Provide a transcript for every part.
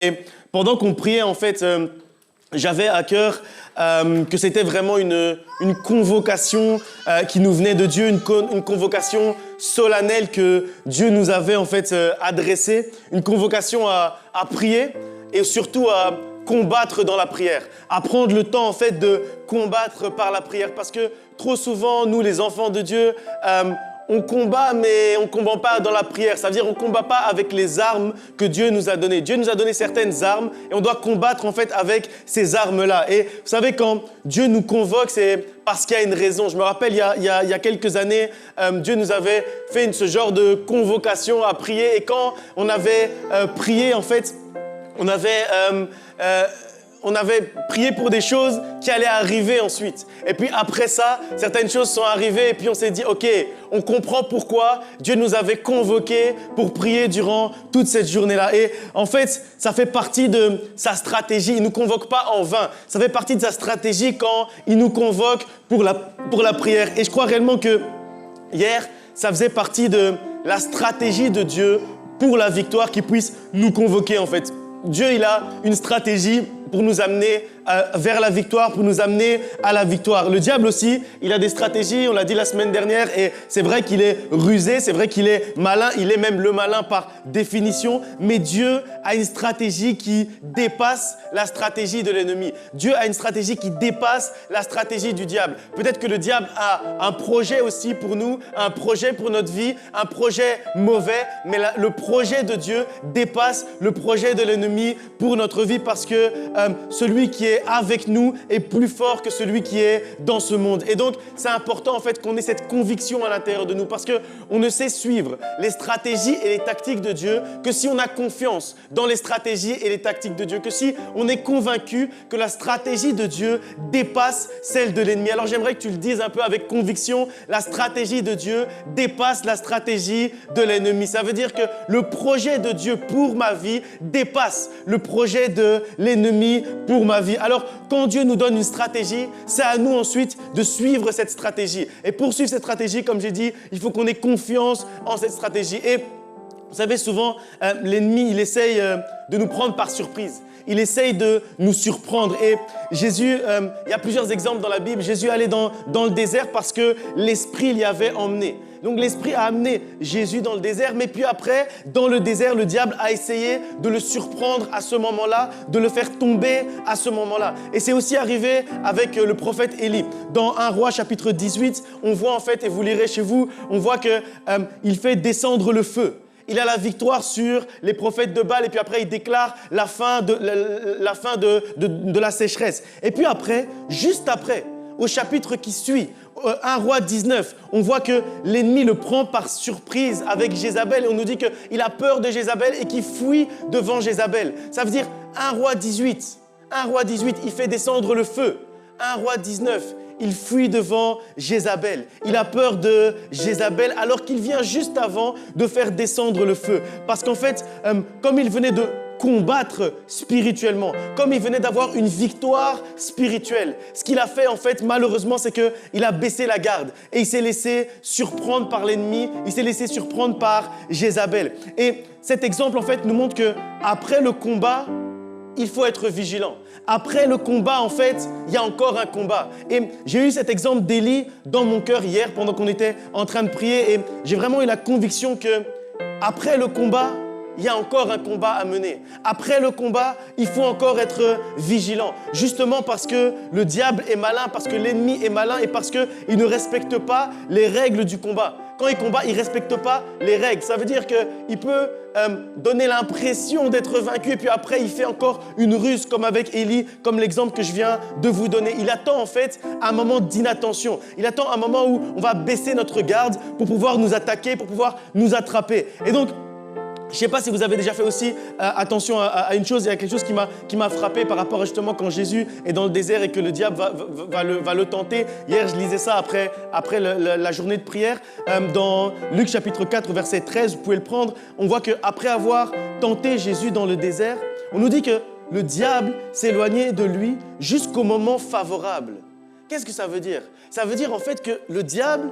Et pendant qu'on priait, en fait, j'avais à cœur que c'était vraiment une convocation qui nous venait de Dieu, une convocation solennelle que Dieu nous avait en fait adressée, une convocation à prier et surtout à combattre dans la prière, à prendre le temps en fait de combattre par la prière, parce que trop souvent, nous les enfants de Dieu, on combat, mais on ne combat pas dans la prière. Ça veut dire qu'on ne combat pas avec les armes que Dieu nous a données. Dieu nous a donné certaines armes et on doit combattre en fait avec ces armes-là. Et vous savez, quand Dieu nous convoque, c'est parce qu'il y a une raison. Je me rappelle, il y a quelques années, Dieu nous avait fait ce genre de convocation à prier. Et quand on avait prié, en fait, on avait prié pour des choses qui allaient arriver ensuite. Et puis après ça, certaines choses sont arrivées et puis on s'est dit, OK, on comprend pourquoi Dieu nous avait convoqués pour prier durant toute cette journée-là. Et en fait, ça fait partie de sa stratégie. Il ne nous convoque pas en vain. Ça fait partie de sa stratégie quand il nous convoque pour la prière. Et je crois réellement que hier, ça faisait partie de la stratégie de Dieu pour la victoire qui puisse nous convoquer en fait. Dieu, il a une stratégie pour nous amener vers la victoire, pour nous amener à la victoire. Le diable aussi, il a des stratégies, on l'a dit la semaine dernière, et c'est vrai qu'il est rusé, c'est vrai qu'il est malin, il est même le malin par définition, mais Dieu a une stratégie qui dépasse la stratégie de l'ennemi. Dieu a une stratégie qui dépasse la stratégie du diable. Peut-être que le diable a un projet aussi pour nous, un projet pour notre vie, un projet mauvais, mais le projet de Dieu dépasse le projet de l'ennemi pour notre vie, parce que celui qui est avec nous est plus fort que celui qui est dans ce monde. Et donc, c'est important en fait qu'on ait cette conviction à l'intérieur de nous, parce qu'on ne sait suivre les stratégies et les tactiques de Dieu que si on a confiance dans les stratégies et les tactiques de Dieu, que si on est convaincu que la stratégie de Dieu dépasse celle de l'ennemi. Alors, j'aimerais que tu le dises un peu avec conviction, la stratégie de Dieu dépasse la stratégie de l'ennemi. Ça veut dire que le projet de Dieu pour ma vie dépasse le projet de l'ennemi pour ma vie. Alors, quand Dieu nous donne une stratégie, c'est à nous ensuite de suivre cette stratégie. Et pour suivre cette stratégie, comme j'ai dit, il faut qu'on ait confiance en cette stratégie. Et vous savez, souvent, l'ennemi, il essaye de nous prendre par surprise. Il essaye de nous surprendre. Et Jésus, il y a plusieurs exemples dans la Bible. Jésus allait dans le désert parce que l'Esprit l'y avait emmené. Donc l'Esprit a amené Jésus dans le désert, mais puis après, dans le désert, le diable a essayé de le surprendre à ce moment-là, de le faire tomber à ce moment-là. Et c'est aussi arrivé avec le prophète Élie. Dans 1 Roi chapitre 18, on voit en fait, et vous lirez chez vous, on voit qu'il fait descendre le feu. Il a la victoire sur les prophètes de Baal et puis après, il déclare la fin de la sécheresse. Et puis après, juste après, au chapitre qui suit, 1 Roi 19, on voit que l'ennemi le prend par surprise avec Jézabel et on nous dit qu'il a peur de Jézabel et qu'il fuit devant Jézabel. Ça veut dire 1 Roi 18, il fait descendre le feu. 1 Roi 19, il fuit devant Jézabel. Il a peur de Jézabel alors qu'il vient juste avant de faire descendre le feu. Parce qu'en fait, comme il venait de combattre spirituellement, comme il venait d'avoir une victoire spirituelle, ce qu'il a fait en fait malheureusement, c'est qu'il a baissé la garde et il s'est laissé surprendre par l'ennemi, il s'est laissé surprendre par Jézabel. Et cet exemple en fait nous montre qu'après le combat, il faut être vigilant. Après le combat, en fait, il y a encore un combat. Et j'ai eu cet exemple d'Élie dans mon cœur hier pendant qu'on était en train de prier. Et j'ai vraiment eu la conviction qu'après le combat, il y a encore un combat à mener. Après le combat, il faut encore être vigilant. Justement parce que le diable est malin, parce que l'ennemi est malin et parce qu'il ne respecte pas les règles du combat. Quand il combat, il ne respecte pas les règles. Ça veut dire qu'il peut donner l'impression d'être vaincu et puis après, il fait encore une ruse comme avec Élie, comme l'exemple que je viens de vous donner. Il attend en fait un moment d'inattention. Il attend un moment où on va baisser notre garde pour pouvoir nous attaquer, pour pouvoir nous attraper. Et donc, je ne sais pas si vous avez déjà fait aussi attention à une chose, il y a quelque chose qui m'a frappé par rapport à justement quand Jésus est dans le désert et que le diable va le tenter. Hier, je lisais ça après la journée de prière. Dans Luc chapitre 4, verset 13, vous pouvez le prendre. On voit qu'après avoir tenté Jésus dans le désert, on nous dit que le diable s'éloignait de lui jusqu'au moment favorable. Qu'est-ce que ça veut dire? Ça veut dire en fait que le diable,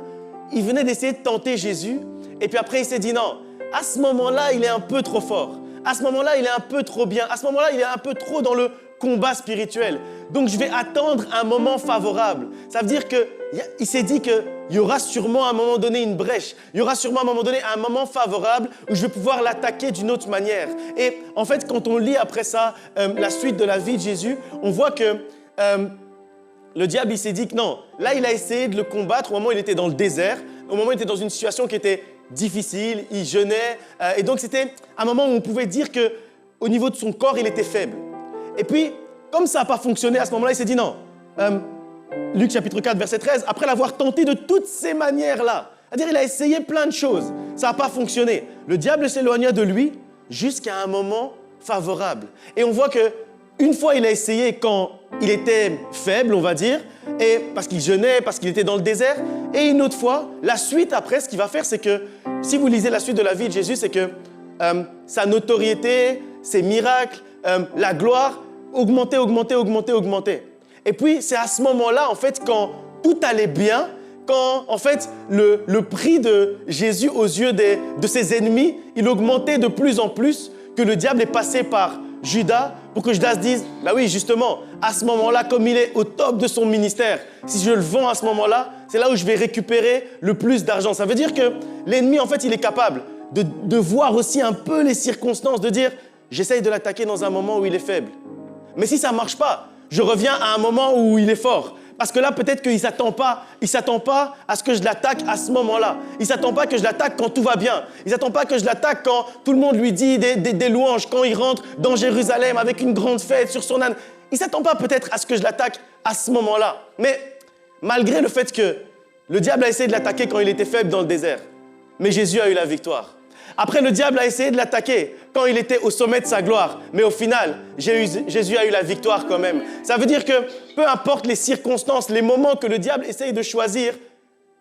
il venait d'essayer de tenter Jésus et puis après il s'est dit non. À ce moment-là, il est un peu trop fort. à ce moment-là, il est un peu trop bien. À ce moment-là, il est un peu trop dans le combat spirituel. Donc, je vais attendre un moment favorable. Ça veut dire qu'il s'est dit qu'il y aura sûrement à un moment donné une brèche. Il y aura sûrement à un moment donné un moment favorable où je vais pouvoir l'attaquer d'une autre manière. Et en fait, quand on lit après ça la suite de la vie de Jésus, on voit que le diable, il s'est dit que non. Là, il a essayé de le combattre au moment où il était dans le désert, au moment où il était dans une situation qui était difficile, il jeûnait. Et donc, c'était un moment où on pouvait dire qu'au niveau de son corps, il était faible. Et puis, comme ça n'a pas fonctionné à ce moment-là, il s'est dit non. Luc chapitre 4, verset 13, après l'avoir tenté de toutes ces manières-là, c'est-à-dire il a essayé plein de choses, ça n'a pas fonctionné. Le diable s'éloigna de lui jusqu'à un moment favorable. Et on voit qu'une fois, il a essayé quand il était faible, on va dire, et parce qu'il jeûnait, parce qu'il était dans le désert. Et une autre fois, la suite après, ce qu'il va faire, c'est que, si vous lisez la suite de la vie de Jésus, c'est que sa notoriété, ses miracles, la gloire, augmenter. Et puis, c'est à ce moment-là, en fait, quand tout allait bien, quand, en fait, le prix de Jésus aux yeux de ses ennemis, il augmentait de plus en plus, que le diable est passé par Judas pour que Judas se dise, bah oui, justement, à ce moment-là, comme il est au top de son ministère, si je le vends à ce moment-là, c'est là où je vais récupérer le plus d'argent. Ça veut dire que l'ennemi, en fait, il est capable de voir aussi un peu les circonstances, de dire, j'essaye de l'attaquer dans un moment où il est faible. Mais si ça ne marche pas, je reviens à un moment où il est fort. Parce que là, peut-être qu'il ne s'attend pas à ce que je l'attaque à ce moment-là. Il ne s'attend pas que je l'attaque quand tout va bien. Il ne s'attend pas que je l'attaque quand tout le monde lui dit des louanges, quand il rentre dans Jérusalem avec une grande fête sur son âne. Il ne s'attend pas peut-être à ce que je l'attaque à ce moment-là. Mais malgré le fait que le diable a essayé de l'attaquer quand il était faible dans le désert, mais Jésus a eu la victoire. Après, le diable a essayé de l'attaquer quand il était au sommet de sa gloire. Mais au final, Jésus a eu la victoire quand même. Ça veut dire que peu importe les circonstances, les moments que le diable essaye de choisir,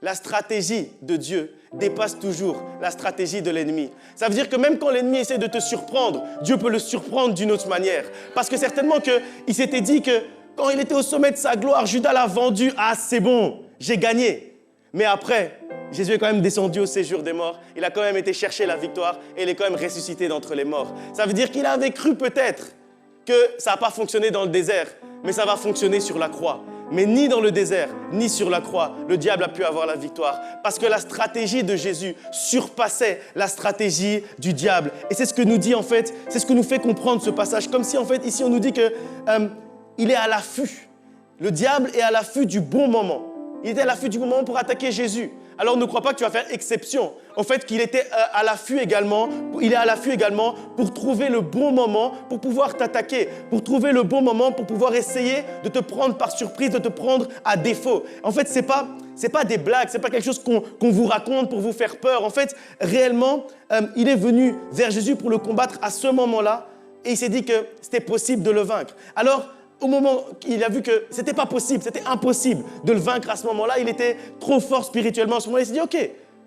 la stratégie de Dieu dépasse toujours la stratégie de l'ennemi. Ça veut dire que même quand l'ennemi essaie de te surprendre, Dieu peut le surprendre d'une autre manière. Parce que certainement qu'il s'était dit que quand il était au sommet de sa gloire, Judas l'a vendu. Ah, c'est bon, j'ai gagné. Mais après, Jésus est quand même descendu au séjour des morts. Il a quand même été chercher la victoire et il est quand même ressuscité d'entre les morts. Ça veut dire qu'il avait cru peut-être que ça n'a pas fonctionné dans le désert, mais ça va fonctionner sur la croix. Mais ni dans le désert, ni sur la croix, le diable a pu avoir la victoire. Parce que la stratégie de Jésus surpassait la stratégie du diable. Et c'est ce que nous dit en fait, c'est ce que nous fait comprendre ce passage. Comme si en fait ici on nous dit qu'il est à l'affût. Le diable est à l'affût du bon moment. Il était à l'affût du bon moment pour attaquer Jésus. Alors ne crois pas que tu vas faire exception au fait qu'il était à l'affût également. Il est à l'affût également pour trouver le bon moment pour pouvoir t'attaquer, pour trouver le bon moment pour pouvoir essayer de te prendre par surprise, de te prendre à défaut. En fait, c'est pas des blagues, c'est pas quelque chose qu'on vous raconte pour vous faire peur. En fait, réellement, il est venu vers Jésus pour le combattre à ce moment-là et il s'est dit que c'était possible de le vaincre. Alors, au moment où il a vu que c'était pas possible, c'était impossible de le vaincre à ce moment-là, il était trop fort spirituellement. À ce moment-là, il s'est dit, OK,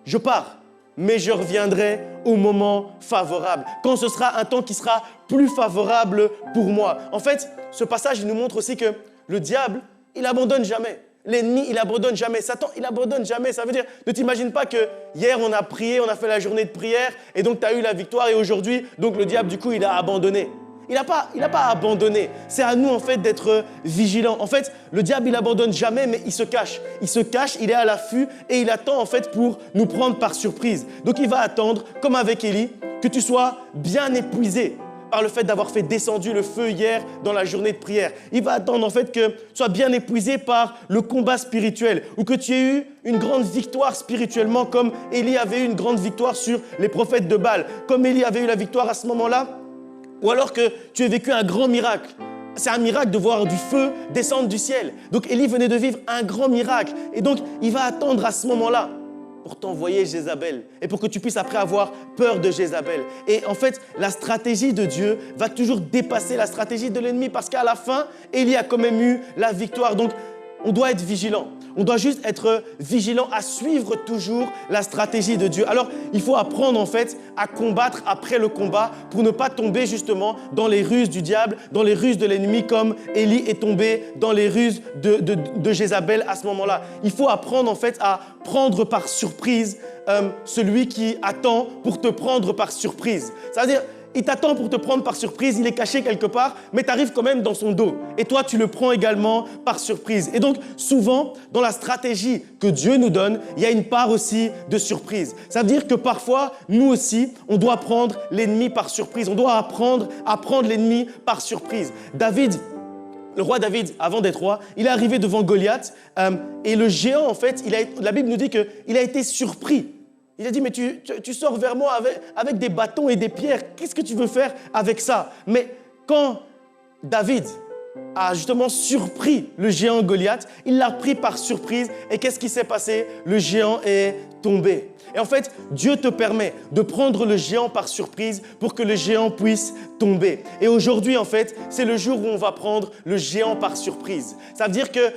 je pars, mais je reviendrai au moment favorable, quand ce sera un temps qui sera plus favorable pour moi. En fait, ce passage, il nous montre aussi que le diable, il abandonne jamais. L'ennemi, il abandonne jamais. Satan, il abandonne jamais. Ça veut dire, ne t'imagine pas que hier, on a prié, on a fait la journée de prière, et donc tu as eu la victoire, et aujourd'hui, donc le diable, du coup, il a abandonné. Il n'a pas abandonné. C'est à nous, en fait, d'être vigilants. En fait, le diable, il n'abandonne jamais, mais il se cache. Il se cache, il est à l'affût et il attend, en fait, pour nous prendre par surprise. Donc, il va attendre, comme avec Élie, que tu sois bien épuisé par le fait d'avoir fait descendre le feu hier dans la journée de prière. Il va attendre, en fait, que tu sois bien épuisé par le combat spirituel ou que tu aies eu une grande victoire spirituellement, comme Élie avait eu une grande victoire sur les prophètes de Baal, comme Élie avait eu la victoire à ce moment-là. Ou alors que tu as vécu un grand miracle. C'est un miracle de voir du feu descendre du ciel. Donc Élie venait de vivre un grand miracle. Et donc il va attendre à ce moment-là pour t'envoyer Jézabel. Et pour que tu puisses après avoir peur de Jézabel. Et en fait, la stratégie de Dieu va toujours dépasser la stratégie de l'ennemi. Parce qu'à la fin, Élie a quand même eu la victoire. Donc on doit être vigilant. On doit juste être vigilant à suivre toujours la stratégie de Dieu. Alors, il faut apprendre en fait à combattre après le combat pour ne pas tomber justement dans les ruses du diable, dans les ruses de l'ennemi comme Élie est tombé dans les ruses de Jézabel à ce moment-là. Il faut apprendre en fait à prendre par surprise celui qui attend pour te prendre par surprise. Ça veut dire, il t'attend pour te prendre par surprise, il est caché quelque part, mais tu arrives quand même dans son dos. Et toi, tu le prends également par surprise. Et donc, souvent, dans la stratégie que Dieu nous donne, il y a une part aussi de surprise. Ça veut dire que parfois, nous aussi, on doit prendre l'ennemi par surprise. On doit apprendre à prendre l'ennemi par surprise. Le roi David, avant d'être roi, il est arrivé devant Goliath et le géant, en fait, la Bible nous dit qu'il a été surpris. Il a dit, mais tu sors vers moi avec des bâtons et des pierres. Qu'est-ce que tu veux faire avec ça? Mais quand David a justement surpris le géant Goliath, il l'a pris par surprise. Et qu'est-ce qui s'est passé? Le géant est tombé. Et en fait, Dieu te permet de prendre le géant par surprise pour que le géant puisse tomber. Et aujourd'hui, en fait, c'est le jour où on va prendre le géant par surprise. Ça veut dire que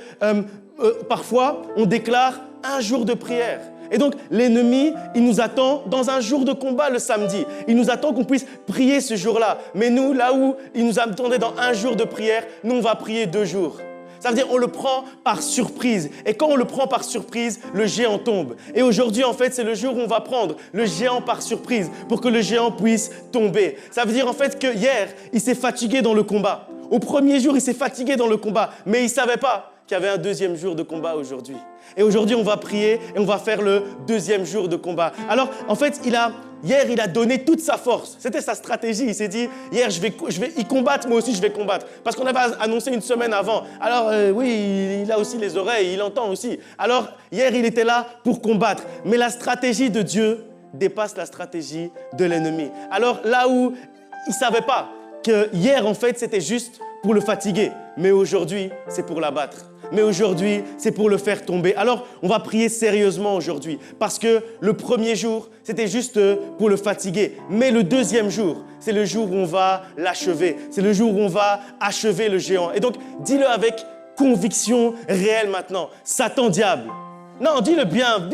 parfois, on déclare un jour de prière. Et donc, l'ennemi, il nous attend dans un jour de combat le samedi. Il nous attend qu'on puisse prier ce jour-là. Mais nous, là où il nous attendait dans un jour de prière, nous, on va prier 2 jours. Ça veut dire on le prend par surprise. Et quand on le prend par surprise, le géant tombe. Et aujourd'hui, en fait, c'est le jour où on va prendre le géant par surprise pour que le géant puisse tomber. Ça veut dire en fait que hier, il s'est fatigué dans le combat. Au premier jour, il s'est fatigué dans le combat, mais il ne savait pas qu'il y avait un 2e jour de combat aujourd'hui. Et aujourd'hui, on va prier et on va faire le 2e jour de combat. Alors, en fait, hier, il a donné toute sa force. C'était sa stratégie. Il s'est dit, hier, ils combattent, moi aussi, je vais combattre. Parce qu'on avait annoncé une semaine avant. Alors, oui, il a aussi les oreilles, il entend aussi. Alors, hier, il était là pour combattre. Mais la stratégie de Dieu dépasse la stratégie de l'ennemi. Alors, là où il ne savait pas que hier, en fait, c'était juste pour le fatiguer. Mais aujourd'hui, c'est pour l'abattre. Mais aujourd'hui, c'est pour le faire tomber. Alors, on va prier sérieusement aujourd'hui parce que le premier jour, c'était juste pour le fatiguer. Mais le 2e jour, c'est le jour où on va l'achever. C'est le jour où on va achever le géant. Et donc, dis-le avec conviction réelle maintenant. Satan, diable. Non, dis-le bien.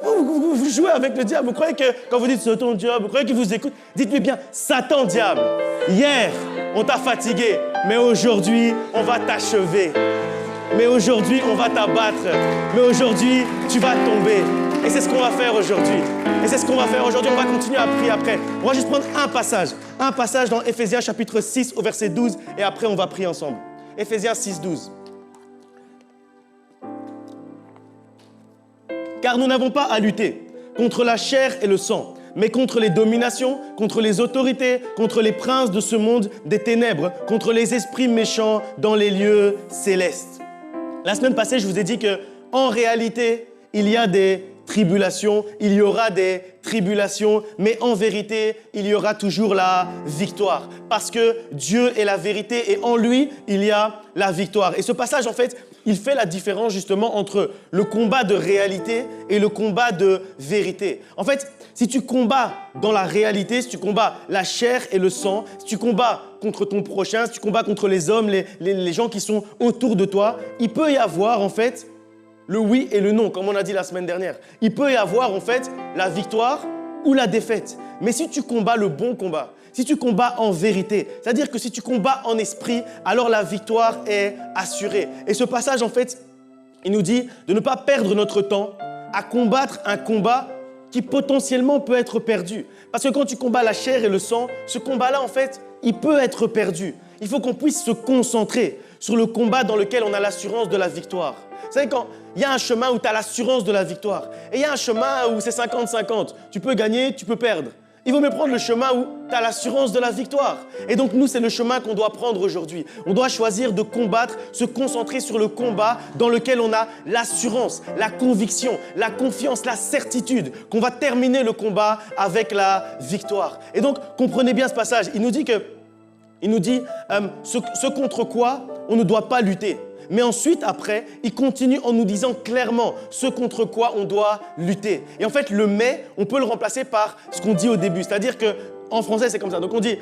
Vous jouez avec le diable. Vous croyez que quand vous dites Satan, diable, vous croyez qu'il vous écoute? Dites-lui bien, Satan, diable. Hier, on t'a fatigué, mais aujourd'hui, on va t'achever. Mais aujourd'hui, on va t'abattre. Mais aujourd'hui, tu vas tomber. Et c'est ce qu'on va faire aujourd'hui. On va continuer à prier après. On va juste prendre un passage dans Éphésiens chapitre 6 au verset 12 et après, on va prier ensemble. Éphésiens 6, 12. Car nous n'avons pas à lutter contre la chair et le sang, mais contre les dominations, contre les autorités, contre les princes de ce monde des ténèbres, contre les esprits méchants dans les lieux célestes. La semaine passée, je vous ai dit qu'en réalité, il y a des tribulations, il y aura des tribulations, mais en vérité, il y aura toujours la victoire. Parce que Dieu est la vérité et en lui, il y a la victoire. Et ce passage, en fait, il fait la différence justement entre le combat de réalité et le combat de vérité. En fait, si tu combats dans la réalité, si tu combats la chair et le sang, si tu combats contre ton prochain, si tu combats contre les hommes, les gens qui sont autour de toi, il peut y avoir en fait le oui et le non, comme on a dit la semaine dernière. Il peut y avoir en fait la victoire ou la défaite. Mais si tu combats le bon combat, si tu combats en vérité, c'est-à-dire que si tu combats en esprit, alors la victoire est assurée. Et ce passage, en fait, il nous dit de ne pas perdre notre temps à combattre un combat qui potentiellement peut être perdu. Parce que quand tu combats la chair et le sang, ce combat-là, en fait, il peut être perdu. Il faut qu'on puisse se concentrer sur le combat dans lequel on a l'assurance de la victoire. Vous savez, quand il y a un chemin où tu as l'assurance de la victoire et il y a un chemin où c'est 50-50, tu peux gagner, tu peux perdre. Il vaut mieux prendre le chemin où tu as l'assurance de la victoire. Et donc nous, c'est le chemin qu'on doit prendre aujourd'hui. On doit choisir de combattre, se concentrer sur le combat dans lequel on a l'assurance, la conviction, la confiance, la certitude qu'on va terminer le combat avec la victoire. Et donc, comprenez bien ce passage. Il nous dit ce contre quoi on ne doit pas lutter. Mais ensuite, après, il continue en nous disant clairement ce contre quoi on doit lutter. Et en fait, le « mais », on peut le remplacer par ce qu'on dit au début. C'est-à-dire qu'en français, c'est comme ça. Donc, on dit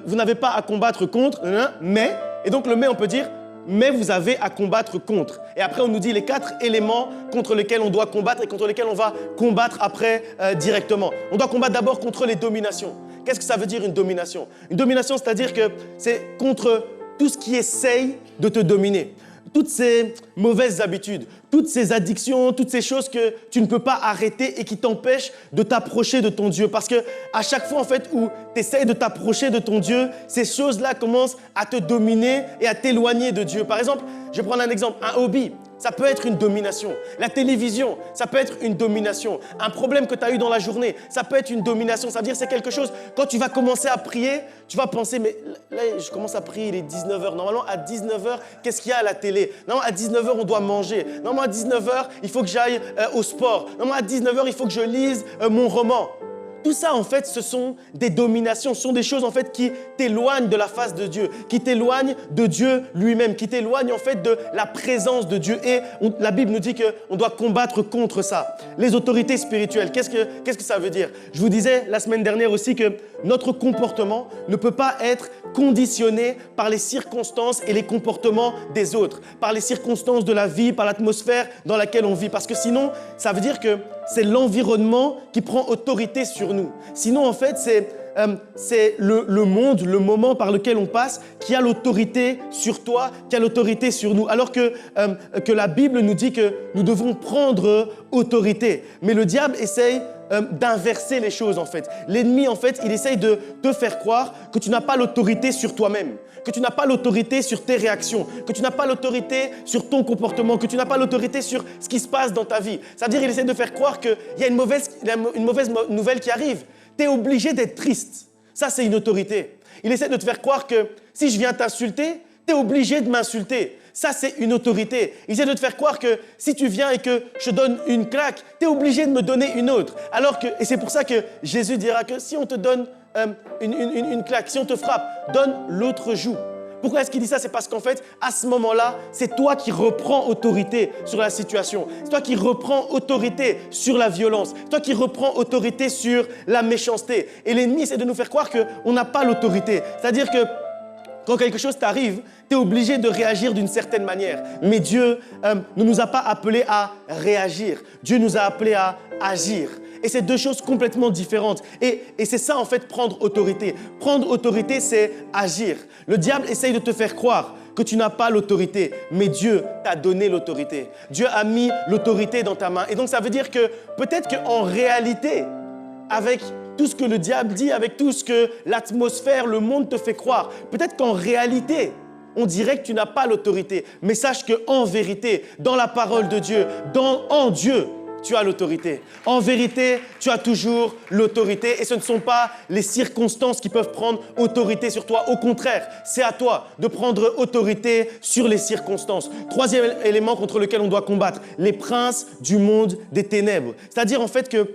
vous n'avez pas à combattre contre, mais… Et donc, le « mais », on peut dire « mais vous avez à combattre contre ». Et après, on nous dit les 4 éléments contre lesquels on doit combattre et contre lesquels on va combattre après directement. On doit combattre d'abord contre les dominations. Qu'est-ce que ça veut dire une domination? Une domination, c'est-à-dire que c'est contre tout ce qui essaye de te dominer. toutes ces mauvaises habitudes, toutes ces addictions, toutes ces choses que tu ne peux pas arrêter et qui t'empêchent de t'approcher de ton Dieu. Parce que à chaque fois en fait où tu essaies de t'approcher de ton Dieu, ces choses-là commencent à te dominer et à t'éloigner de Dieu. Par exemple, je vais prendre un exemple, un hobby. Ça peut être une domination. La télévision, ça peut être une domination. Un problème que tu as eu dans la journée, ça peut être une domination. Ça veut dire que c'est quelque chose, quand tu vas commencer à prier, tu vas penser, mais là, je commence à prier, il est 19h. Normalement, à 19h, qu'est-ce qu'il y a à la télé? Normalement, à 19h, on doit manger. Normalement, à 19h, il faut que j'aille au sport. Normalement, à 19h, il faut que je lise mon roman. Tout ça, en fait, ce sont des dominations, ce sont des choses, en fait, qui t'éloignent de la face de Dieu, qui t'éloignent de Dieu lui-même, qui t'éloignent, en fait, de la présence de Dieu. Et la Bible nous dit qu'on doit combattre contre ça. Les autorités spirituelles, qu'est-ce que ça veut dire? Je vous disais la semaine dernière aussi que notre comportement ne peut pas être conditionné par les circonstances et les comportements des autres, par les circonstances de la vie, par l'atmosphère dans laquelle on vit. Parce que sinon, ça veut dire que c'est l'environnement qui prend autorité sur nous. Sinon, en fait, c'est le monde, le moment par lequel on passe qui a l'autorité sur toi, qui a l'autorité sur nous. Alors que la Bible nous dit que nous devons prendre autorité. Mais le diable essaye d'inverser les choses, en fait. L'ennemi, en fait, il essaye de te faire croire que tu n'as pas l'autorité sur toi-même, que tu n'as pas l'autorité sur tes réactions, que tu n'as pas l'autorité sur ton comportement, que tu n'as pas l'autorité sur ce qui se passe dans ta vie. C'est-à-dire, il essaie de faire croire qu'il y a une mauvaise nouvelle qui arrive. Tu es obligé d'être triste. Ça, c'est une autorité. Il essaie de te faire croire que si je viens t'insulter, tu es obligé de m'insulter. Ça, c'est une autorité. Il essaie de te faire croire que si tu viens et que je donne une claque, tu es obligé de me donner une autre. Et c'est pour ça que Jésus dira que si on te donne une claque, si on te frappe, donne l'autre joue. Pourquoi est-ce qu'il dit ça? C'est parce qu'en fait, à ce moment-là, c'est toi qui reprends autorité sur la situation. C'est toi qui reprends autorité sur la violence. C'est toi qui reprends autorité sur la méchanceté. Et l'ennemi essaie de nous faire croire qu'on n'a pas l'autorité. C'est-à-dire que quand quelque chose t'arrive, tu es obligé de réagir d'une certaine manière. Mais Dieu ne nous a pas appelés à réagir. Dieu nous a appelés à agir. Et c'est deux choses complètement différentes. Et c'est ça, en fait, prendre autorité. Prendre autorité, c'est agir. Le diable essaye de te faire croire que tu n'as pas l'autorité, mais Dieu t'a donné l'autorité. Dieu a mis l'autorité dans ta main. Et donc, ça veut dire que peut-être qu'en réalité, avec tout ce que le diable dit, avec tout ce que l'atmosphère, le monde te fait croire, peut-être qu'en réalité, on dirait que tu n'as pas l'autorité. Mais sache qu'en vérité, dans la parole de Dieu, en Dieu, tu as l'autorité. En vérité, tu as toujours l'autorité et ce ne sont pas les circonstances qui peuvent prendre autorité sur toi. Au contraire, c'est à toi de prendre autorité sur les circonstances. Troisième élément contre lequel on doit combattre, les princes du monde des ténèbres. C'est-à-dire en fait que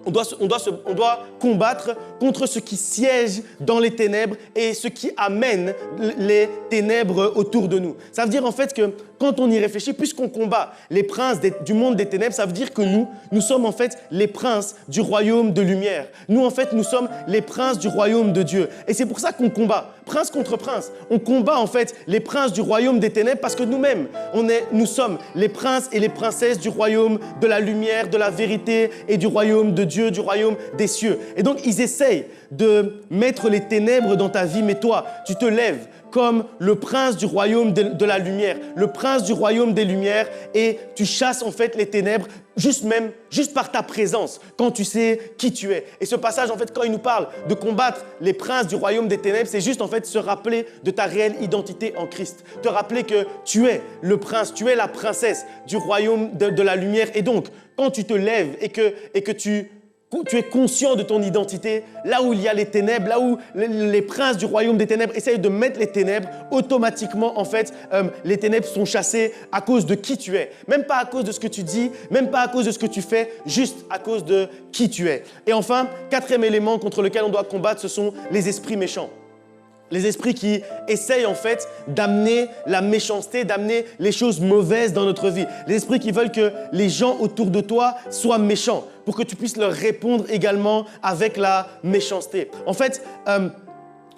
on doit combattre contre ce qui siège dans les ténèbres et ce qui amène les ténèbres autour de nous. Ça veut dire en fait que quand on y réfléchit, puisqu'on combat les princes du monde des ténèbres, ça veut dire que nous sommes en fait les princes du royaume de lumière. Nous, en fait, nous sommes les princes du royaume de Dieu. Et c'est pour ça qu'on combat, prince contre prince. On combat en fait les princes du royaume des ténèbres parce que nous-mêmes, nous sommes les princes et les princesses du royaume de la lumière, de la vérité et du royaume de Dieu, du royaume des cieux. Et donc, ils essayent de mettre les ténèbres dans ta vie, mais toi, tu te lèves comme le prince du royaume de la lumière, le prince du royaume des lumières, et tu chasses en fait les ténèbres juste par ta présence, quand tu sais qui tu es. Et ce passage, en fait, quand il nous parle de combattre les princes du royaume des ténèbres, c'est juste en fait se rappeler de ta réelle identité en Christ, te rappeler que tu es le prince, tu es la princesse du royaume de la lumière. Et donc, quand tu te lèves et que tu es conscient de ton identité, là où il y a les ténèbres, là où les princes du royaume des ténèbres essayent de mettre les ténèbres, automatiquement, en fait, les ténèbres sont chassées à cause de qui tu es. Même pas à cause de ce que tu dis, même pas à cause de ce que tu fais, juste à cause de qui tu es. Et enfin, quatrième élément contre lequel on doit combattre, ce sont les esprits méchants. Les esprits qui essayent en fait d'amener la méchanceté, d'amener les choses mauvaises dans notre vie. Les esprits qui veulent que les gens autour de toi soient méchants pour que tu puisses leur répondre également avec la méchanceté. En fait,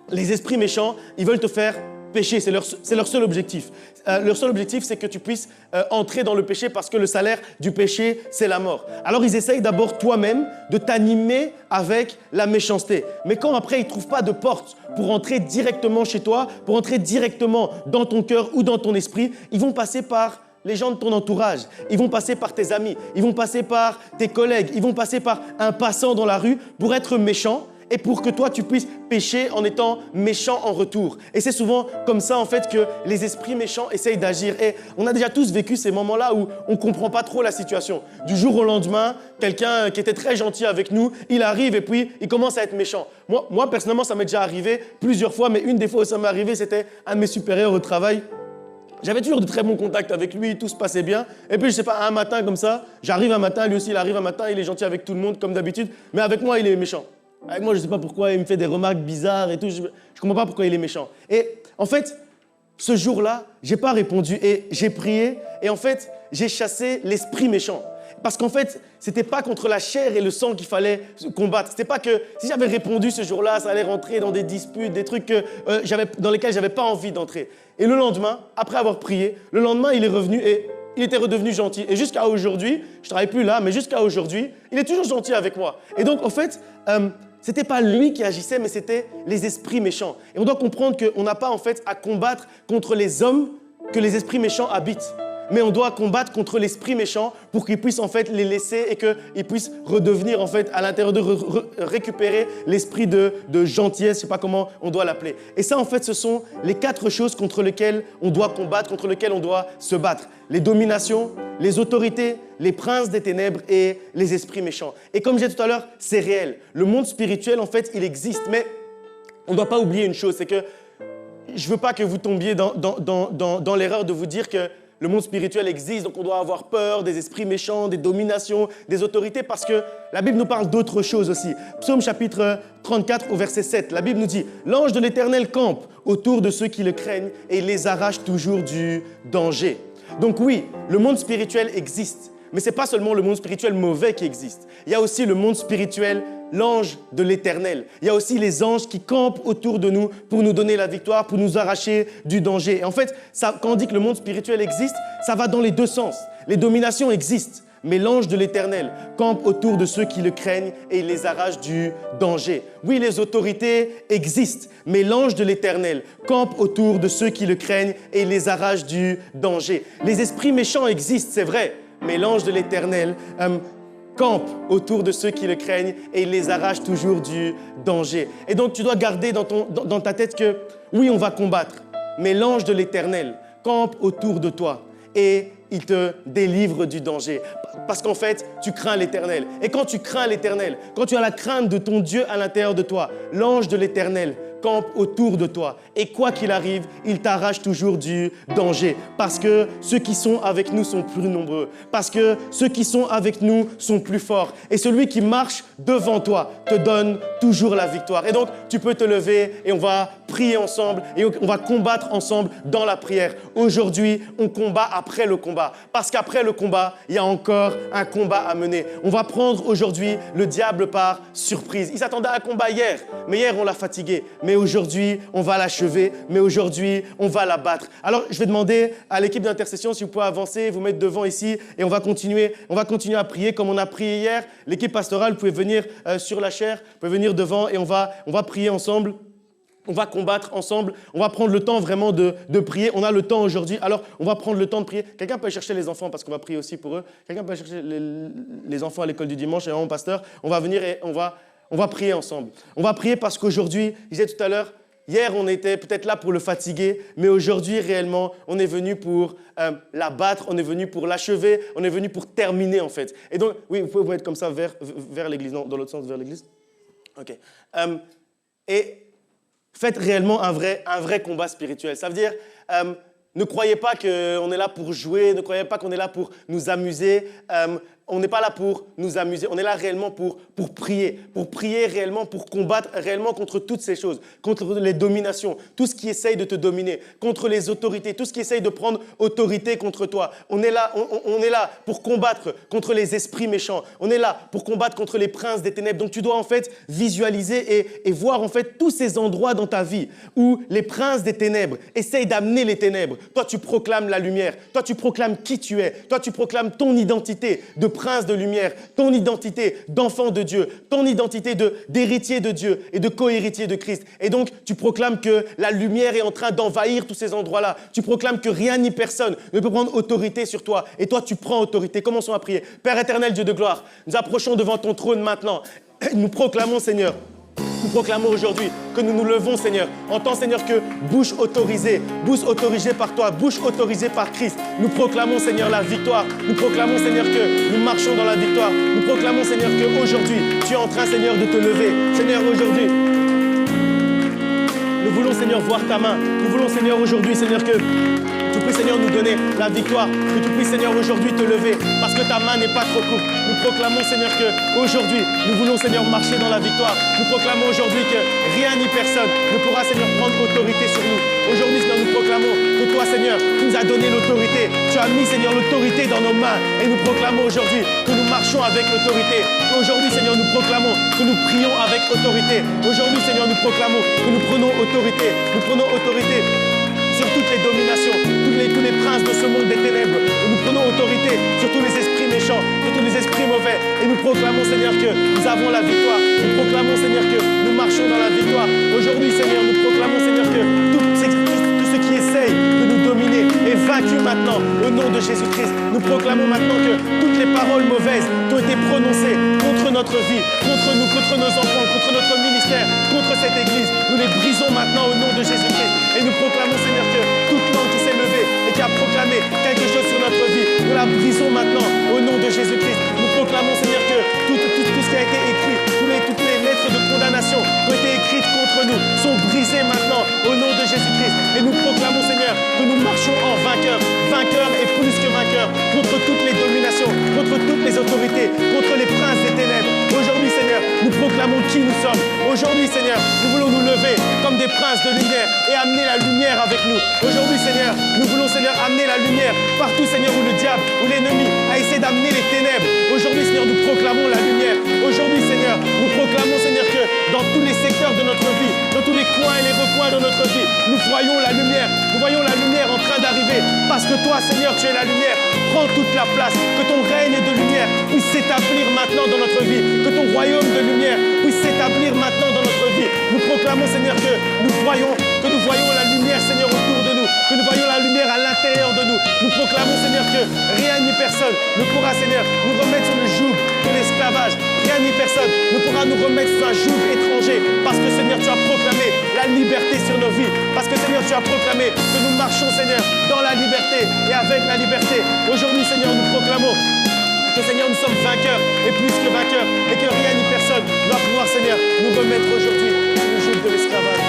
les esprits méchants, ils veulent te faire pécher, c'est leur seul objectif. Leur seul objectif, c'est que tu puisses entrer dans le péché parce que le salaire du péché, c'est la mort. Alors, ils essayent d'abord toi-même de t'animer avec la méchanceté. Mais quand après, ils ne trouvent pas de porte pour entrer directement chez toi, pour entrer directement dans ton cœur ou dans ton esprit, ils vont passer par les gens de ton entourage, ils vont passer par tes amis, ils vont passer par tes collègues, ils vont passer par un passant dans la rue pour être méchants et pour que toi, tu puisses pécher en étant méchant en retour. Et c'est souvent comme ça, en fait, que les esprits méchants essayent d'agir. Et on a déjà tous vécu ces moments-là où on ne comprend pas trop la situation. Du jour au lendemain, quelqu'un qui était très gentil avec nous, il arrive et puis il commence à être méchant. Moi personnellement, ça m'est déjà arrivé plusieurs fois, mais une des fois où ça m'est arrivé, c'était un de mes supérieurs au travail. J'avais toujours de très bons contacts avec lui, tout se passait bien. Et puis, je sais pas, un matin comme ça, j'arrive un matin, lui aussi, il arrive un matin, il est gentil avec tout le monde, comme d'habitude. Mais avec moi, il est méchant. Avec moi, je ne sais pas pourquoi, il me fait des remarques bizarres et tout. Je ne comprends pas pourquoi il est méchant. Et en fait, ce jour-là, je n'ai pas répondu et j'ai prié. Et en fait, j'ai chassé l'esprit méchant. Parce qu'en fait, ce n'était pas contre la chair et le sang qu'il fallait combattre. Ce n'était pas que si j'avais répondu ce jour-là, ça allait rentrer dans des disputes, des trucs dans lesquels je n'avais pas envie d'entrer. Et le lendemain, après avoir prié, le lendemain, il est revenu et il était redevenu gentil. Et jusqu'à aujourd'hui, je ne travaille plus là, mais jusqu'à aujourd'hui, il est toujours gentil avec moi. Et donc, en fait, ce n'était pas lui qui agissait, mais c'était les esprits méchants. Et on doit comprendre qu'on n'a pas en fait à combattre contre les hommes que les esprits méchants habitent. Mais on doit combattre contre l'esprit méchant pour qu'il puisse en fait les laisser et qu'il puisse redevenir en fait à l'intérieur de récupérer l'esprit de gentillesse, je ne sais pas comment on doit l'appeler. Et ça en fait ce sont les 4 choses contre lesquelles on doit combattre, contre lesquelles on doit se battre. Les dominations, les autorités, les princes des ténèbres et les esprits méchants. Et comme j'ai dit tout à l'heure, c'est réel. Le monde spirituel en fait il existe, mais on ne doit pas oublier une chose, c'est que je ne veux pas que vous tombiez dans l'erreur de vous dire que le monde spirituel existe, donc on doit avoir peur des esprits méchants, des dominations, des autorités, parce que la Bible nous parle d'autres choses aussi. Psaume chapitre 34 au verset 7, la Bible nous dit « L'ange de l'Éternel campe autour de ceux qui le craignent et il les arrache toujours du danger. » Donc oui, le monde spirituel existe, mais ce n'est pas seulement le monde spirituel mauvais qui existe. Il y a aussi le monde spirituel, l'ange de l'Éternel. Il y a aussi les anges qui campent autour de nous pour nous donner la victoire, pour nous arracher du danger. Et en fait, quand on dit que le monde spirituel existe, ça va dans les 2 sens. Les dominations existent, mais l'ange de l'Éternel campe autour de ceux qui le craignent et il les arrache du danger. Oui, les autorités existent, mais l'ange de l'Éternel campe autour de ceux qui le craignent et il les arrache du danger. Les esprits méchants existent, c'est vrai, mais l'ange de l'Éternel campe autour de ceux qui le craignent et il les arrache toujours du danger. Et donc, tu dois garder dans ta tête que, oui, on va combattre, mais l'ange de l'Éternel campe autour de toi et il te délivre du danger. Parce qu'en fait, tu crains l'Éternel. Et quand tu crains l'Éternel, quand tu as la crainte de ton Dieu à l'intérieur de toi, l'ange de l'Éternel campe autour de toi. Et quoi qu'il arrive, il t'arrache toujours du danger. Parce que ceux qui sont avec nous sont plus nombreux. Parce que ceux qui sont avec nous sont plus forts. Et celui qui marche devant toi te donne toujours la victoire. Et donc, tu peux te lever et on va prier ensemble et on va combattre ensemble dans la prière. Aujourd'hui, on combat après le combat. Parce qu'après le combat, il y a encore un combat à mener. On va prendre aujourd'hui le diable par surprise. Il s'attendait à un combat hier, mais hier, on l'a fatigué. Mais aujourd'hui, on va l'achever. Mais aujourd'hui, on va la battre. Alors, je vais demander à l'équipe d'intercession si vous pouvez avancer, vous mettre devant ici et on va continuer à prier comme on a prié hier. L'équipe pastorale, vous pouvez venir sur la chaire, vous pouvez venir devant et on va prier ensemble. On va combattre ensemble. On va prendre le temps vraiment de prier. On a le temps aujourd'hui. Alors, on va prendre le temps de prier. Quelqu'un peut aller chercher les enfants parce qu'on va prier aussi pour eux. Quelqu'un peut aller chercher les enfants à l'école du dimanche et mon pasteur. On va venir et on va prier ensemble. On va prier parce qu'aujourd'hui, je disais tout à l'heure, hier, on était peut-être là pour le fatiguer, mais aujourd'hui, réellement, on est venu pour la battre, on est venu pour l'achever, on est venu pour terminer, en fait. Et donc, oui, vous pouvez vous mettre comme ça vers l'église, non, dans l'autre sens, vers l'église. OK. Et faites réellement un vrai combat spirituel. Ça veut dire, ne croyez pas qu'on est là pour jouer, ne croyez pas qu'on est là pour nous amuser. on n'est pas là pour nous amuser, on est là réellement pour prier réellement, pour combattre réellement contre toutes ces choses, contre les dominations, tout ce qui essaye de te dominer, contre les autorités, tout ce qui essaye de prendre autorité contre toi. On est là pour combattre contre les esprits méchants, on est là pour combattre contre les princes des ténèbres. Donc tu dois en fait visualiser et voir en fait tous ces endroits dans ta vie où les princes des ténèbres essayent d'amener les ténèbres. Toi, tu proclames la lumière, toi, tu proclames qui tu es, toi, tu proclames ton identité de prince de lumière, ton identité d'enfant de Dieu, ton identité d'héritier de Dieu et de co-héritier de Christ. Et donc, tu proclames que la lumière est en train d'envahir tous ces endroits-là. Tu proclames que rien ni personne ne peut prendre autorité sur toi. Et toi, tu prends autorité. Commençons à prier. Père éternel, Dieu de gloire, nous approchons devant ton trône maintenant. Nous proclamons, Seigneur, nous proclamons aujourd'hui que nous nous levons, Seigneur, en tant, Seigneur, que bouche autorisée par toi, bouche autorisée par Christ. Nous proclamons, Seigneur, la victoire. Nous proclamons, Seigneur, que nous marchons dans la victoire. Nous proclamons, Seigneur, qu'aujourd'hui, tu es en train, Seigneur, de te lever. Seigneur, aujourd'hui, nous voulons, Seigneur, voir ta main. Nous voulons, Seigneur, aujourd'hui, Seigneur, que tu puisses, Seigneur, nous donner la victoire. Que tu puisses, Seigneur, aujourd'hui te lever parce que ta main n'est pas trop courte. Nous proclamons, Seigneur, qu'aujourd'hui, nous voulons, Seigneur, marcher dans la victoire. Nous proclamons aujourd'hui que rien ni personne ne pourra, Seigneur, prendre autorité sur nous. Aujourd'hui, Seigneur, nous proclamons que toi, Seigneur, tu nous as donné l'autorité. Tu as mis, Seigneur, l'autorité dans nos mains. Et nous proclamons aujourd'hui que nous marchons avec l'autorité. Aujourd'hui, Seigneur, nous proclamons que nous prions avec autorité. Aujourd'hui, Seigneur, nous proclamons que nous prenons autorité. Nous prenons autorité sur toutes les dominations, tous les princes de ce monde des ténèbres. Nous prenons autorité sur tous les esprits méchants, sur tous les esprits mauvais. Et nous proclamons, Seigneur, que nous avons la victoire. Nous proclamons, Seigneur, que nous marchons dans la victoire. Aujourd'hui, Seigneur, nous proclamons, Seigneur, que tout ce qui essaye de nous dominer est vaincu maintenant au nom de Jésus-Christ. Nous proclamons maintenant que toutes les paroles mauvaises qui ont été prononcées contre notre vie, contre nous, contre nos enfants, contre notre ministère, contre cette église, nous les brisons maintenant au nom de Jésus-Christ. Et nous proclamons, Seigneur, que toute langue qui s'est levée et qui a proclamé quelque chose sur notre vie, nous la brisons maintenant au nom de Jésus-Christ. Nous proclamons, Seigneur, que tout ce qui a été écrit, toutes les lettres de condamnation qui ont été écrites contre nous sont brisées maintenant au nom de Jésus-Christ. Et nous proclamons, Seigneur, que nous marchons en vainqueurs, vainqueurs et plus que vainqueurs, contre toutes les dominations, contre toutes les autorités, contre les princes des ténèbres. Aujourd'hui, Seigneur, nous proclamons qui nous sommes. Aujourd'hui, Seigneur, nous voulons nous lever comme des princes de lumière et amener la lumière avec nous. Aujourd'hui, Seigneur, nous voulons, Seigneur, amener la lumière partout, Seigneur, où le diable, où l'ennemi a essayé d'amener les ténèbres. Aujourd'hui, Seigneur, nous proclamons la lumière. Aujourd'hui, Seigneur, nous proclamons, Seigneur, que dans tous les secteurs de notre vie, dans tous les coins et les recoins de notre vie, nous voyons la lumière. Nous voyons la lumière en train d'arriver. Parce que toi, Seigneur, tu es la lumière. Prends toute la place. Que ton règne de lumière puisse s'établir maintenant dans notre vie. Que ton royaume de lumière puisse s'établir maintenant dans notre vie. Nous proclamons, Seigneur, que nous voyons la lumière, Seigneur, autour de nous. Que nous voyons la lumière à l'intérieur de nous. Nous proclamons, Seigneur, que rien ni personne ne pourra, Seigneur, nous remettre sur le joug de l'esclavage. Rien ni personne ne pourra nous remettre sur un joug étranger. Parce que, Seigneur, tu as proclamé la liberté sur nos vies. Parce que, Seigneur, tu as proclamé que nous marchons, Seigneur, dans la liberté et avec la liberté. Aujourd'hui, Seigneur, nous proclamons que, Seigneur, nous sommes vainqueurs et plus que vainqueurs. Et que rien ni personne ne va pouvoir, Seigneur, nous remettre aujourd'hui sur le joug de l'esclavage.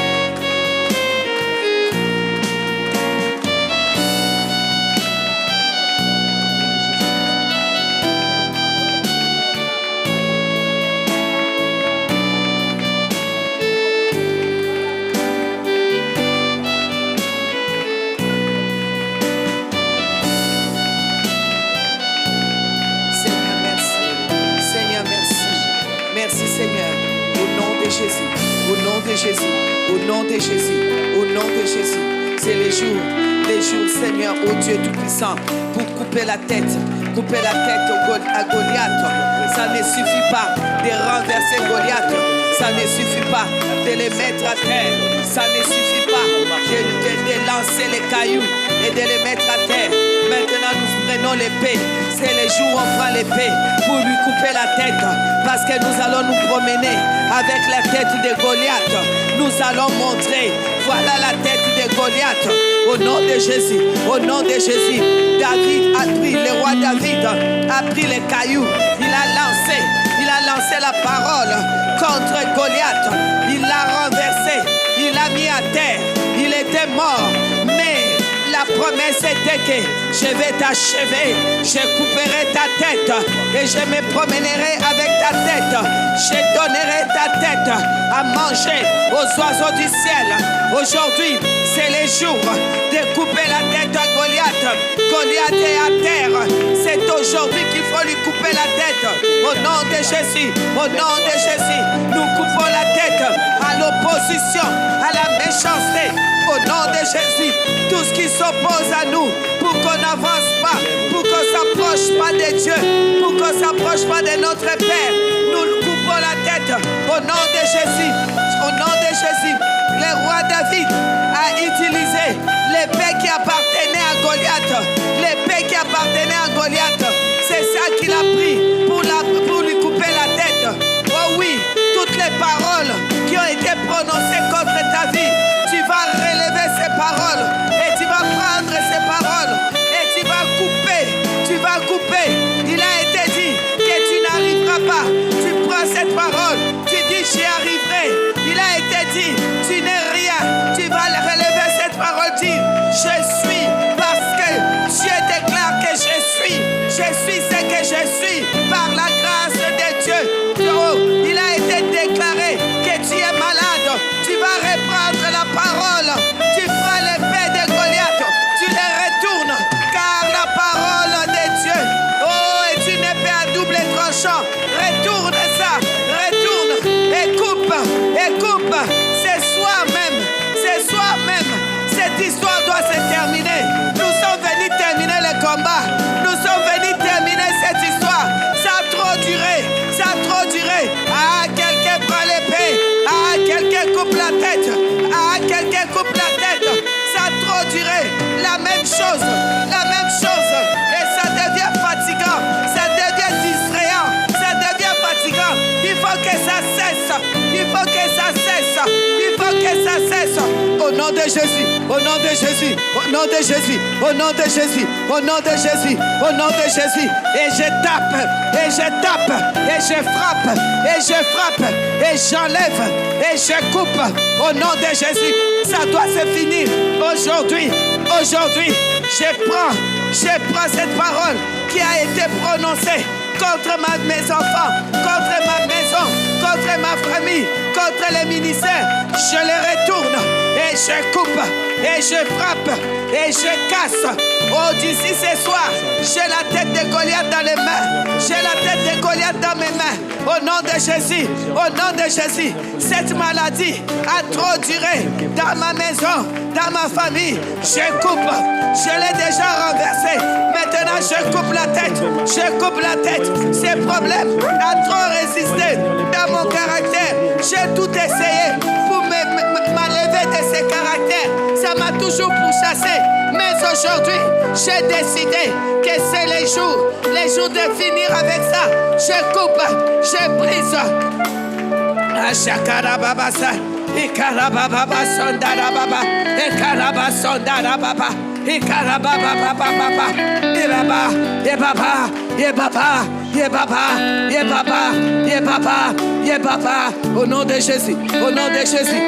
Au nom de Jésus, au nom de Jésus. C'est les jours, Seigneur, ô Dieu Tout-Puissant, pour couper la tête à Goliath. Ça ne suffit pas de renverser Goliath. Ça ne suffit pas de les mettre à terre. Ça ne suffit pas de lancer les cailloux et de les mettre à terre. Maintenant, nous prenons l'épée. C'est les jours où on prend l'épée pour lui couper la tête. Parce que nous allons nous promener avec la tête de Goliath. Nous allons montrer, voilà la tête de Goliath. Au nom de Jésus, au nom de Jésus. David a pris, le roi David a pris les cailloux. Il a lancé la parole contre Goliath. Il l'a renversé, il l'a mis à terre. Il était mort, mais la promesse c'était que je vais t'achever, je couperai ta tête et je me promènerai avec ta tête. Je donnerai ta tête à manger aux oiseaux du ciel. Aujourd'hui, c'est le jour de couper la tête à Goliath. Goliath est à terre. C'est aujourd'hui qu'il faut lui couper la tête. Au nom de Jésus, au nom de Jésus, nous coupons la tête à l'opposition, à la méchanceté. Au nom de Jésus, tout ce qui s'oppose à nous pour qu'on n'avance pas, pour qu'on ne s'approche pas de Dieu, pour qu'on ne s'approche pas de notre Père, nous coupons la tête. Au nom de Jésus, au nom de Jésus, le roi David a utilisé l'épée qui appartenait à Goliath. L'épée qui appartenait à Goliath, c'est ça qu'il a pris pour lui couper la tête. Oh oui, toutes les paroles qui ont été prononcées contre ta vie, tu vas relever ces paroles et tu vas prendre ces paroles et tu vas couper, tu vas couper. Il a été dit que tu n'arriveras pas. Tu prends cette parole, tu dis j'y arriverai. Il a été dit, tu n'es rien. Tu vas relever cette parole, dire je suis parce que Dieu déclare que je suis. Je suis ce que je suis par la grâce de Dieu. Oh, il a été déclaré que tu es malade. Tu vas reprendre la parole. Tu prends l'épée de Goliath. Tu les retournes car la parole de Dieu, oh, est une épée à double tranchant. Retourne ça, retourne et coupe, et coupe. C'est soi-même, c'est soi-même. Cette histoire doit se terminer. Nous sommes venus terminer le combat. Nous sommes venus terminer cette histoire. Ça a trop duré, ça a trop duré. Ah, quelqu'un prend l'épée. Ah, quelqu'un coupe la tête. Ah, quelqu'un coupe la tête. Ça a trop duré. La même chose, la même chose. Et ça devient fatigant, ça devient distrayant, ça devient fatigant. Il faut que ça cesse, il faut que ça cesse, il faut que ça cesse. Au nom de Jésus, au nom de Jésus, au nom de Jésus, au nom de Jésus, au nom de Jésus, au nom de Jésus. Et je tape, et je tape, et je frappe, et je frappe, et j'enlève, et je coupe. Au nom de Jésus, ça doit se finir aujourd'hui. Aujourd'hui, je prends cette parole qui a été prononcée contre mes enfants, contre ma maison, contre ma famille, contre les ministères. Je les retourne et je coupe et je frappe et je casse. Oh, d'ici ce soir, j'ai la tête de Goliath dans les mains. J'ai la tête de Goliath dans mes mains. Au nom de Jésus, au nom de Jésus, cette maladie a trop duré dans ma maison, dans ma famille. Je coupe, je l'ai déjà renversé. Maintenant, je coupe la tête, je coupe la tête. Ces problèmes ont trop résisté dans mon caractère. J'ai tout essayé pour m'enlever de ces caractères. Ça m'a toujours pourchassé. Mais aujourd'hui, j'ai décidé que c'est les jours de finir avec ça. Je coupe, je brise. Ashakarababasa, Ikarababa Sondarababa, Ikaraba Sondarababa, Ikarababa, Ibaba, Ibaba, Ibaba, Ibaba, Ibaba, Ibaba, Ibaba. Au nom de Jésus, au nom de Jésus.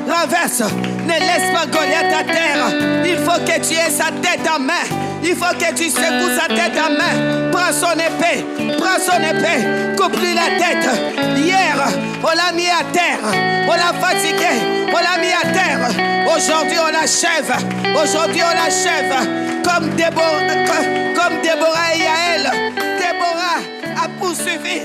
Renverse, ne laisse pas Goliath à terre. Il faut que tu aies sa tête en main. Il faut que tu secoues sa tête en main. Prends son épée, coupe-lui la tête. Hier, on l'a mis à terre, on l'a fatigué, on l'a mis à terre. Aujourd'hui, on l'achève. Aujourd'hui, on l'achève. Comme Déborah et Yaël. Déborah a poursuivi.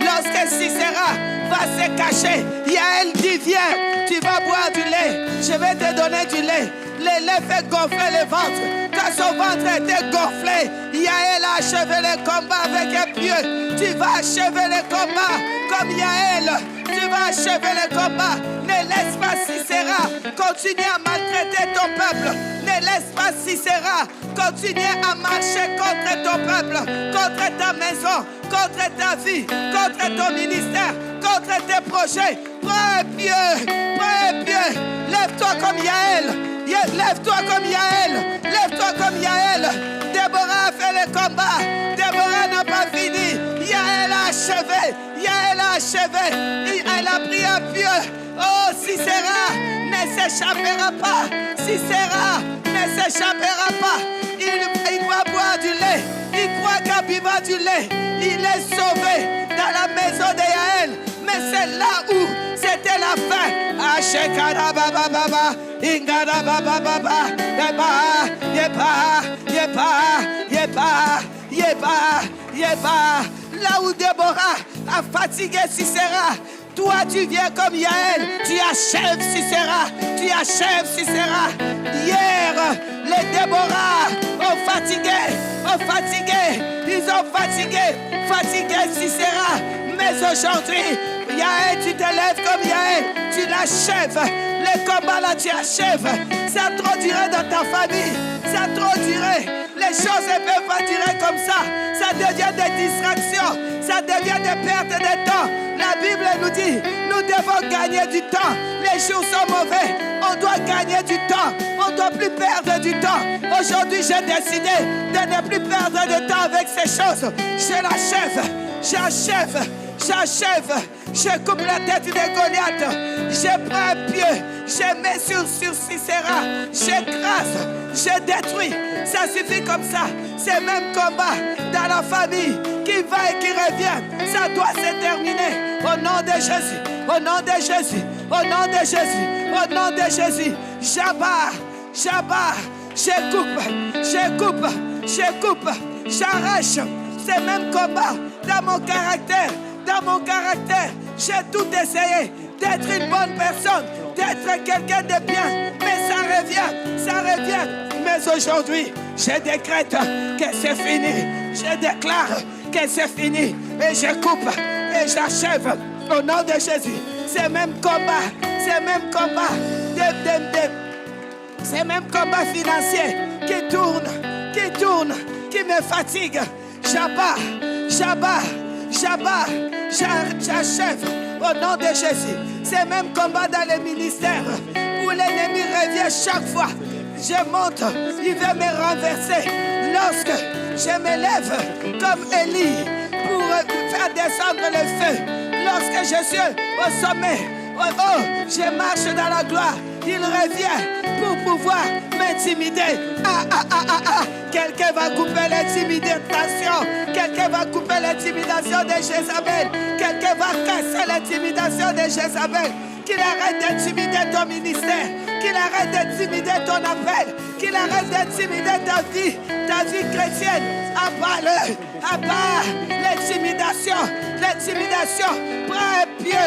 Lorsque Sisera va se cacher, Yaël dit viens, tu vas boire du lait. Je vais te donner du lait. Le lait fait gonfler le ventre. Quand son ventre était gonflé, Yaël a achevé le combat avec un pieu. Tu vas achever le combat comme Yaël. Tu vas achever le combat. Ne laisse pas Sisera continuer à maltraiter ton peuple. Ne laisse pas Sisera continuer à marcher contre ton peuple, contre ta maison, contre ta vie, contre ton ministère, contre tes projets. Prends un pied, lève-toi comme Yaël. Lève-toi comme Yaël. Lève-toi comme Yaël. Déborah a fait le combat. Déborah n'a pas fini. Yaël a achevé. Elle a pris un pieu. Oh, Sisera ne s'échappera pas. Sisera ne s'échappera pas. Il va boire du lait. Il croit qu'en buvant du lait, il est sauvé dans la maison de Yaël. Mais c'est là où c'était la fin. Ashekara baba baba, ingara baba baba, yeba. Là où Déborah a fatigué Sisera, toi tu viens comme Yaël, tu achèves Sisera, Hier, les Déborah ont fatigué, ils ont fatigué Sisera. Mais aujourd'hui, Yaël, tu te lèves comme Yaël, tu l'achèves. Les combats là, tu achèves. Ça a trop duré dans ta famille, ça a trop duré. Les choses ne peuvent pas durer comme ça. Ça devient des distractions, ça devient des pertes de temps. La Bible nous dit, nous devons gagner du temps. Les jours sont mauvais, on doit gagner du temps. On ne doit plus perdre du temps. Aujourd'hui, j'ai décidé de ne plus perdre de temps avec ces choses. J'achève. Je coupe la tête de Goliath. Je prends un pieu. Je mets sur Sisera. J'écrase. Je détruis. Ça suffit comme ça. C'est le même combat dans la famille qui va et qui revient. Ça doit se terminer. Au nom de Jésus. Au nom de Jésus. Au nom de Jésus. Au nom de Jésus. J'abat. Je coupe. J'arrache. C'est le même combat dans mon caractère. J'ai tout essayé d'être une bonne personne, d'être quelqu'un de bien, mais ça revient. Mais aujourd'hui, je décrète que c'est fini. Je déclare que c'est fini. Et je coupe et j'achève au nom de Jésus. C'est le même combat. C'est le même combat. C'est le même combat financier qui tourne, qui me fatigue. J'achève au nom de Jésus. C'est le même combat dans les ministères où l'ennemi revient chaque fois. Je monte, il veut me renverser. Lorsque je me lève comme Élie pour faire descendre le feu, lorsque je suis au sommet, je marche dans la gloire. Il revient pour pouvoir m'intimider. Quelqu'un va couper l'intimidation. Quelqu'un va couper l'intimidation de Jézabel. Quelqu'un va casser l'intimidation de Jézabel. Qu'il arrête d'intimider ton ministère. Qu'il arrête d'intimider ton appel. Qu'il arrête d'intimider ta vie chrétienne. Abat l'intimidation. Prends un pieu,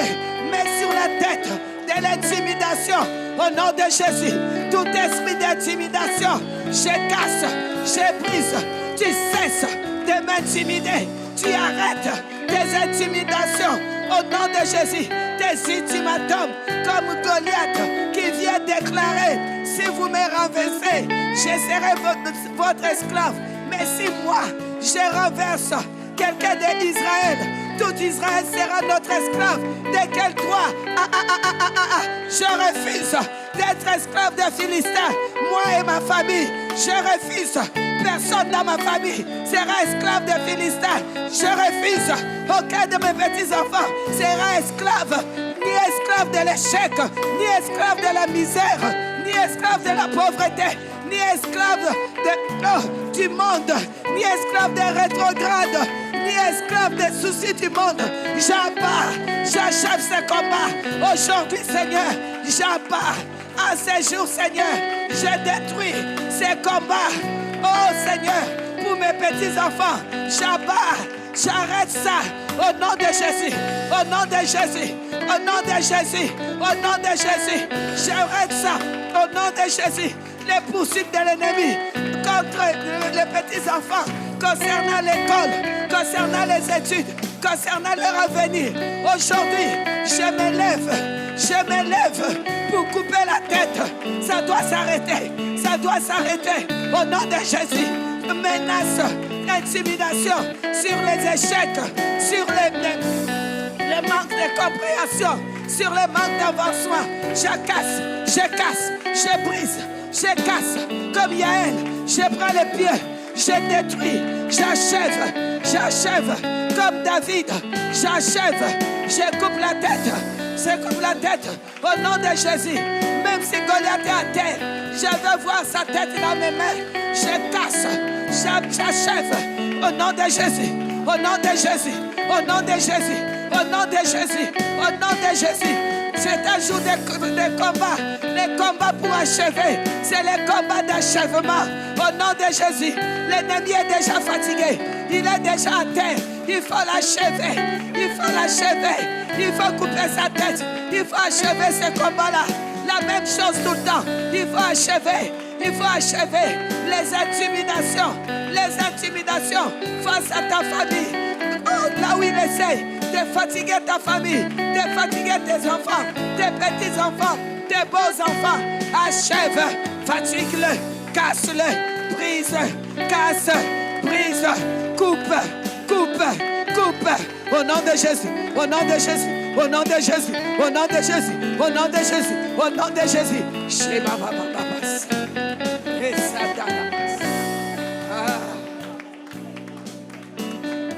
mets sur la tête de l'intimidation. Au nom de Jésus, tout esprit d'intimidation, je casse, je brise. Tu cesses de m'intimider. Tu arrêtes tes intimidations. Au nom de Jésus, tes ultimatums comme Goliath qui vient déclarer, si vous me renversez, je serai votre esclave. Mais si moi, je renverse quelqu'un d'Israël, tout Israël sera notre esclave. Dès qu'elle toi, je refuse d'être esclave des Philistins. Moi et ma famille, je refuse. Personne dans ma famille sera esclave des Philistins. Je refuse. Aucun de mes petits-enfants sera esclave. Ni esclave de l'échec, ni esclave de la misère, ni esclave de la pauvreté, ni esclave du monde, ni esclave des rétrogrades, ni esclave des soucis du monde. J'achève ce combat. Aujourd'hui, Seigneur, j'abats. En ces jours, Seigneur, je détruis ces combats. Oh Seigneur, pour mes petits-enfants, j'arrête ça. Au nom de Jésus, au nom de Jésus, au nom de Jésus, au nom de Jésus, j'arrête ça. Au nom de Jésus, les poursuites de l'ennemi contre les petits-enfants, concernant l'école, concernant les études, concernant leur avenir. Aujourd'hui, je me lève pour couper la tête. Ça doit s'arrêter. Au nom de Jésus, menace, intimidation sur les échecs, sur les manques de compréhension, sur les manques d'avancement. Je brise, je casse. Comme Yaël, je prends les pieds, je détruis, j'achève. Comme David, j'achève, je coupe la tête Secoue la tête au nom de Jésus. Même si Goliath est à terre, je veux voir sa tête dans mes mains. Je casse, j'achève au nom de Jésus. Au nom de Jésus. Au nom de Jésus. Au nom de Jésus. Au nom de Jésus. C'est un jour de combat. Les combats pour achever. C'est les combats d'achèvement. Au nom de Jésus. L'ennemi est déjà fatigué. Il est déjà à terre. Il faut l'achever. Il faut l'achever. Il faut couper sa tête. Il faut achever ce combat-là. La même chose tout le temps. Il faut achever. Il faut achever les intimidations. Les intimidations face à ta famille. Oh, là où il essaye de fatiguer ta famille, de fatiguer tes enfants, tes petits-enfants, tes beaux-enfants. Achève, fatigue-le, casse-le, brise, casse, brise, coupe, coupe, coupe. Au nom de Jésus, au nom de Jésus, au nom de Jésus, au nom de Jésus, au nom de Jésus, au nom de Jésus.